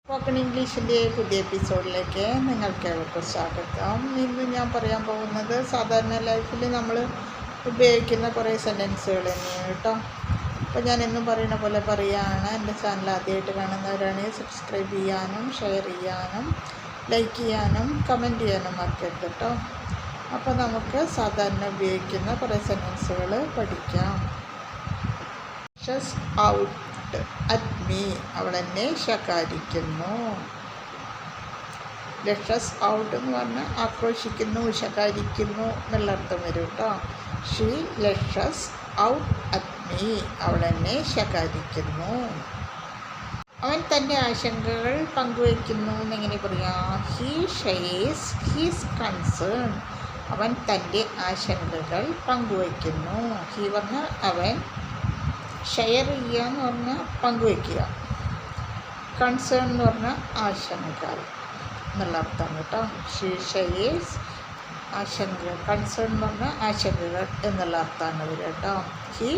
Spoken ഇംഗ്ലീഷിൻ്റെ പുതിയ എപ്പിസോഡിലേക്ക് നിങ്ങൾക്കേവർക്കും സ്വാഗതം. ഇന്ന് ഞാൻ പറയാൻ പോകുന്നത് സാധാരണ ലൈഫിൽ നമ്മൾ ഉപയോഗിക്കുന്ന കുറേ സെൻറ്റൻസുകൾ തന്നെയാണ് കേട്ടോ. അപ്പോൾ ഞാൻ എന്നും പറയുന്ന പോലെ പറയുകയാണ്. എൻ്റെ ചാനൽ ആദ്യമായിട്ട് കാണുന്നവരാണെങ്കിൽ സബ്സ്ക്രൈബ് ചെയ്യാനും ഷെയർ ചെയ്യാനും ലൈക്ക് ചെയ്യാനും കമൻറ്റ് ചെയ്യാനും മറക്കരുത് കേട്ടോ. അപ്പോൾ നമുക്ക് സാധാരണ ഉപയോഗിക്കുന്ന കുറേ സെൻറ്റൻസുകൾ പഠിക്കാം. ഔട്ട് അറ്റ് മീ, അവൾ എന്നെ ശകാരിക്കുന്നു. ലെഷസ് ഔട്ട് എന്ന് പറഞ്ഞാൽ ആക്രോശിക്കുന്നു, ശകാരിക്കുന്നു എന്നുള്ള അർത്ഥം വരും കേട്ടോ. ഷീ ലെഷസ് ഔട്ട് അറ്റ് മീ, അവൾ എന്നെ ശകാരിക്കുന്നു. അവൻ തൻ്റെ ആശങ്കകൾ പങ്കുവയ്ക്കുന്നു എന്നെങ്ങനെ പറയാം? ഹീ ഷെയർസ് ഹിസ് കൺസേൺ, അവൻ തൻ്റെ ആശങ്കകൾ പങ്കുവയ്ക്കുന്നു. ഹീ പറഞ്ഞാൽ അവൻ, ഷെയർ ചെയ്യുക എന്ന് പറഞ്ഞാൽ പങ്കുവയ്ക്കുക, കൺസേൺ എന്ന് പറഞ്ഞാൽ ആശങ്ക എന്നുള്ള അർത്ഥമാണ് കേട്ടോ. ഷീ ഷെയർസ് ആശങ്ക, കൺസേൺ എന്ന് പറഞ്ഞാൽ ആശങ്കകൾ എന്നുള്ള അർത്ഥമാണ് വരിക കേട്ടോ. ഹി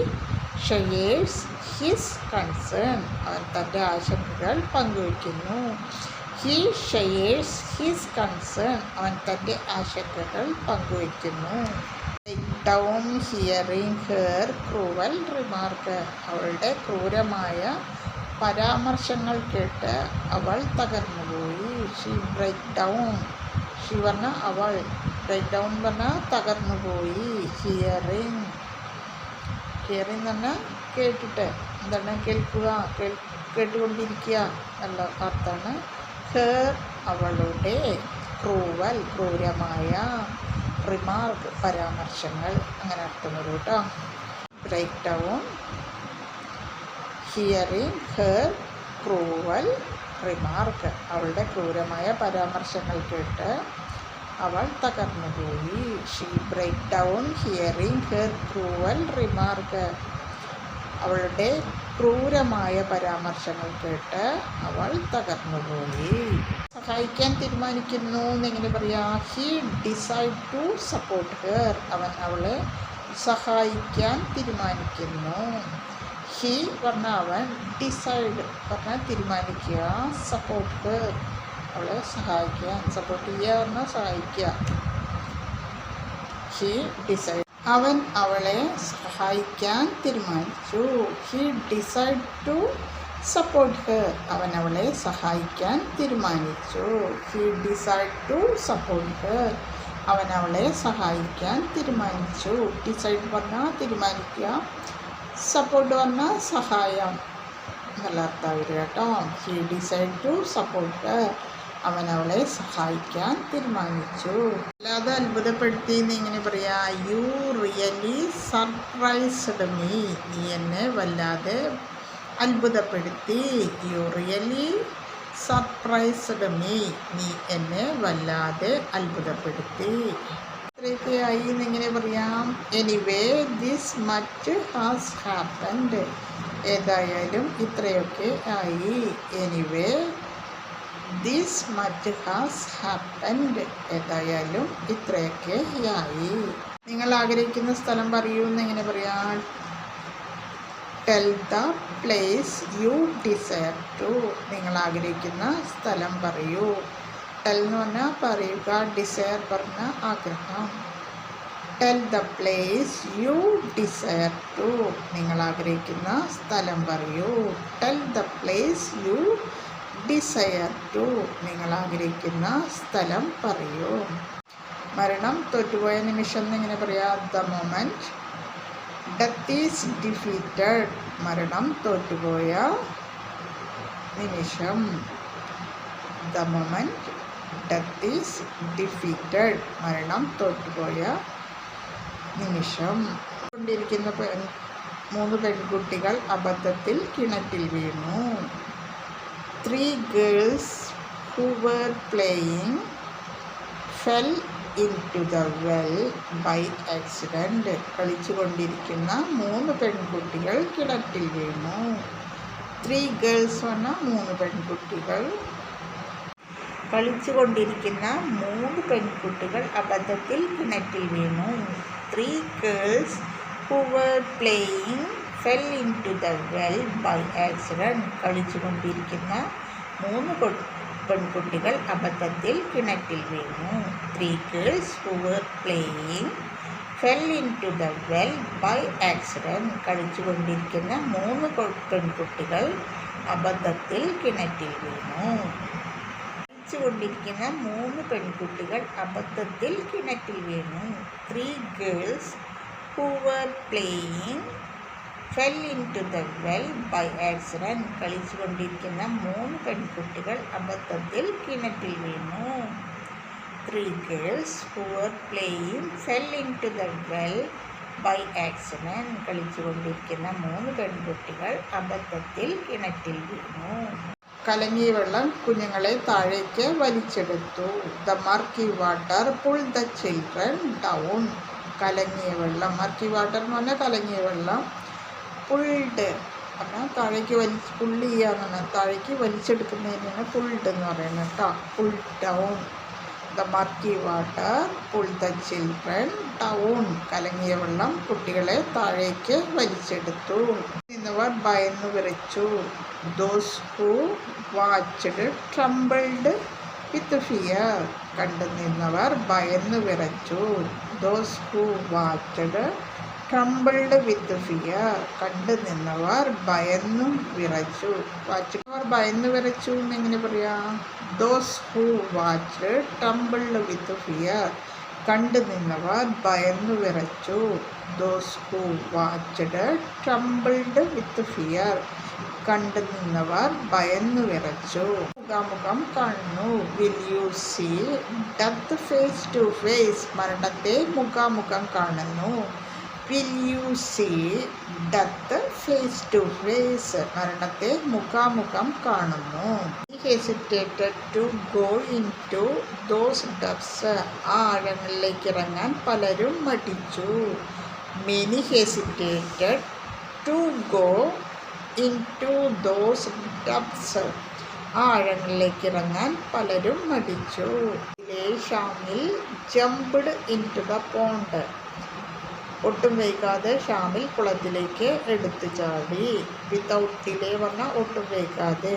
ഷെയർസ് ഹിസ് കൺസേൺ, അവൻ തൻ്റെ ആശങ്കകൾ പങ്കുവയ്ക്കുന്നു. ഹി ഷെയർസ് ഹിസ് കൺസേൺ, അവൻ തൻ്റെ ആശങ്കകൾ പങ്കുവയ്ക്കുന്നു. Down hearing her cruel remark, അവളുടെ ക്രൂരമായ പരാമർശങ്ങൾ കേട്ട് അവൾ തകർന്നുപോയി. ഷീ ബ്രേക്ക് ഡൗൺ, ഷീ പറഞ്ഞാൽ അവൾ, ബ്രേക്ക് ഡൗൺ പറഞ്ഞാൽ തകർന്നുപോയി. ഹിയറിങ്, ഹിയറിങ് പറഞ്ഞാൽ കേട്ടിട്ട്, എന്താണ് കേൾക്കുക, കേട്ടുകൊണ്ടിരിക്കുക നല്ല അർത്ഥമാണ്. ഹെർ അവളുടെ, ക്രൂവൽ ക്രൂരമായ, റിമാർക്ക് പരാമർശങ്ങൾ, അങ്ങനെ അർത്ഥം വരും കേട്ടോ. Break down hearing her cruel remark, അവളുടെ ക്രൂരമായ പരാമർശങ്ങൾ കേട്ട് അവൾ തകർന്നുപോയി. She break down hearing her cruel remark, അവളുടെ ക്രൂരമായ പരാമർശങ്ങൾ കേട്ട് അവൾ തകർന്നുപോയി. സഹായിക്കാൻ തീരുമാനിക്കുന്നു എന്നെങ്ങനെ പറയാം? He decide to support her, അവൻ അവളെ സഹായിക്കാൻ തീരുമാനിക്കുന്നു. ഹി പറഞ്ഞാൽ അവൻ, ഡിസൈഡ് പറഞ്ഞാൽ തീരുമാനിക്കുക, സപ്പോർട്ട് ഹെർ അവളെ സഹായിക്കാൻ, സപ്പോർട്ട് ചെയ്യുക പറഞ്ഞാൽ സഹായിക്കുക. ഹി ഡിസൈഡ്, അവൻ അവളെ സഹായിക്കാൻ തീരുമാനിച്ചു. He decide to support her, അവൻ അവളെ സഹായിക്കാൻ തീരുമാനിച്ചു. He decide to support her, അവൻ അവളെ സഹായിക്കാൻ തീരുമാനിച്ചു. ഡിസൈഡ് പറഞ്ഞാൽ തീരുമാനിക്കുക, സപ്പോർട്ട് പറഞ്ഞാൽ സഹായം എന്നുള്ള അർത്ഥം വരിക കേട്ടോ. He decide to support her, അവൻ അവളെ സഹായിക്കാൻ തീരുമാനിച്ചു. അല്ലാതെ അത്ഭുതപ്പെടുത്തി എന്നിങ്ങനെ പറയാ? യു റിയലി സർപ്രൈസ്ഡ് മീ, നീ എന്നെ വല്ലാതെ അത്ഭുതപ്പെടുത്തി. യു റിയലി സർപ്രൈസ്ഡ് മീ, നീ എന്നെ വല്ലാതെ അത്ഭുതപ്പെടുത്തി. ഇത്രയൊക്കെയായി എന്നിങ്ങനെ പറയാം? Anyway this much has happened, ഏതായാലും ഇത്രയൊക്കെ ആയി. Anyway this much has happened, ഏതായാലും ഇത്രയൊക്കെ ആയി. നിങ്ങൾ ആഗ്രഹിക്കുന്ന സ്ഥലം പറയൂ എന്നെങ്ങനെ പറയാം? Tell the place you desire to, നിങ്ങൾ ആഗ്രഹിക്കുന്ന സ്ഥലം പറയൂ. ടെൽ എന്ന് പറഞ്ഞാൽ പറയുക, ഡിസയർ പറഞ്ഞാൽ ആഗ്രഹം. Tell the place you desire to, നിങ്ങൾ ആഗ്രഹിക്കുന്ന സ്ഥലം പറയൂ. Tell the place you desire to, നിങ്ങൾ ആഗ്രഹിക്കുന്ന സ്ഥലം പറയൂ. മരണം തോറ്റുപോയ നിമിഷം എന്നെങ്ങനെ പറയാം? The moment death is defeated, മരണം തോറ്റുപോയ നിമിഷം. The moment death is defeated, മരണം തോറ്റുപോയ നിമിഷം. കൊണ്ടിരിക്കുന്ന 3 പെൺകുട്ടികൾ അബദ്ധത്തിൽ കിണറ്റിൽ വീണു. 3 girls who were playing fell into the well by accident, കളിച്ചുകൊണ്ടിരിക്കുന്ന 3 പെൺകുട്ടികൾ കിണറ്റിൽ വീണു. 3 girls പറഞ്ഞാൽ 3 പെൺകുട്ടികൾ. കളിച്ചുകൊണ്ടിരിക്കുന്ന 3 പെൺകുട്ടികൾ അബദ്ധത്തിൽ കിണറ്റിൽ വീണു. 3 girls who were playing fell into the well by accident. കളിച്ചുകൊണ്ടിരിക്കുന്ന പെൺകുട്ടികൾ അബദ്ധത്തിൽ കിണറ്റിൽ വീണു. 3 girls who were playing fell into the well by accident. കളിച്ചുകൊണ്ടിരിക്കുന്ന 3 പെൺകുട്ടികൾ അബദ്ധത്തിൽ കിണറ്റിൽ വീണു. കളിച്ചുകൊണ്ടിരിക്കുന്ന 3 പെൺകുട്ടികൾ അബദ്ധത്തിൽ കിണറ്റിൽ വീണു. 3 girls who were playing fell into the well by accident. കളിച്ചുകൊണ്ടിരിക്കുന്ന 3 പെൺകുട്ടികൾ അബദ്ധത്തിൽ കിണറ്റിൽ വീണു. 3 girls who were playing fell into the well by accident. കളിച്ചുകൊണ്ടിരിക്കുന്ന 3 പെൺകുട്ടികൾ അബദ്ധത്തിൽ കിണറ്റിൽ വീണു. കലങ്ങിയ വെള്ളം കുഞ്ഞുങ്ങളെ താഴേക്ക് വലിച്ചെടുത്തു. The murky water pulled the children down. കലങ്ങിയ വെള്ളം, മർക്കി വാട്ടർ എന്ന് പറഞ്ഞാൽ കലങ്ങിയ വെള്ളം. പുൾഡ് പറഞ്ഞാൽ താഴേക്ക് പുള്ളി ചെയ്യാന്നാണ്, താഴേക്ക് വലിച്ചെടുക്കുന്നതിനാണ് പുൾഡ് എന്ന് പറയുന്നത് കേട്ടോ. Pull down. The murky water pull the children down. കലങ്ങിയ വെള്ളം കുട്ടികളെ താഴേക്ക് വലിച്ചെടുത്തു. നിന്നവർ ഭയന്നു വിറച്ചു. Those who watched trembled with fear. കണ്ടു നിന്നവർ ഭയന്നു വിറച്ചു. Those who watched trembled with fear. കണ്ടു നിന്നവർ ഭയന്നു വിറച്ചു. വാച്ചവർ ഭയന്നു വിറച്ചു എന്നെങ്ങനെ പറയാം? Those who watched trembled with fear. കണ്ടു നിന്നവർ ഭയന്നു വിറച്ചു. Those who watched trembled with fear. കണ്ടു നിന്നവർ ഭയന്നു വിറച്ചു. മുഖാമുഖം കാണുന്നു. Will you see death face to face. മരണത്തെ മുഖാമുഖം കാണുന്നു. Will you see death face to face. മരണത്തെ മുഖാമുഖം കാണുന്നു. He hesitated to go into those depths. ആ ആഴങ്ങളിലേക്ക് ഇറങ്ങാൻ പലരും മടിച്ചു. Many hesitated to go into those depths. ആ ആഴങ്ങളിലേക്ക് ഇറങ്ങാൻ പലരും മടിച്ചു. Shamil jumped into the pond. ഒട്ടും വൈകാതെ ഷാമിൽ കുളത്തിലേക്ക് എടുത്തു ചാടി. വിത്തൗട്ട് ഡിലേ പറഞ്ഞാൽ ഒട്ടും വൈകാതെ.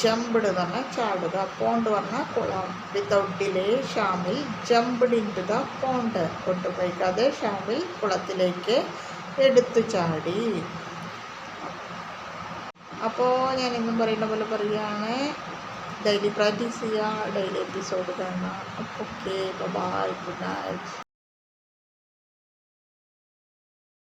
ജംപ്ഡ് എന്ന് പറഞ്ഞാൽ ചാടുക. പോണ്ട് പറഞ്ഞാൽ കുളം. Without delay Shamil jumped into the pond. ഒട്ടും വൈകാതെ ഷാമിൽ കുളത്തിലേക്ക് എടുത്തു ചാടി. അപ്പോൾ ഞാൻ എന്നും പറയുന്ന പോലെ പറയുകയാണ്, ഡെയിലി പ്രാക്ടീസ് ചെയ്യുക, ഡെയിലി എപ്പിസോഡ് കാണുക. Okay, bye, good night.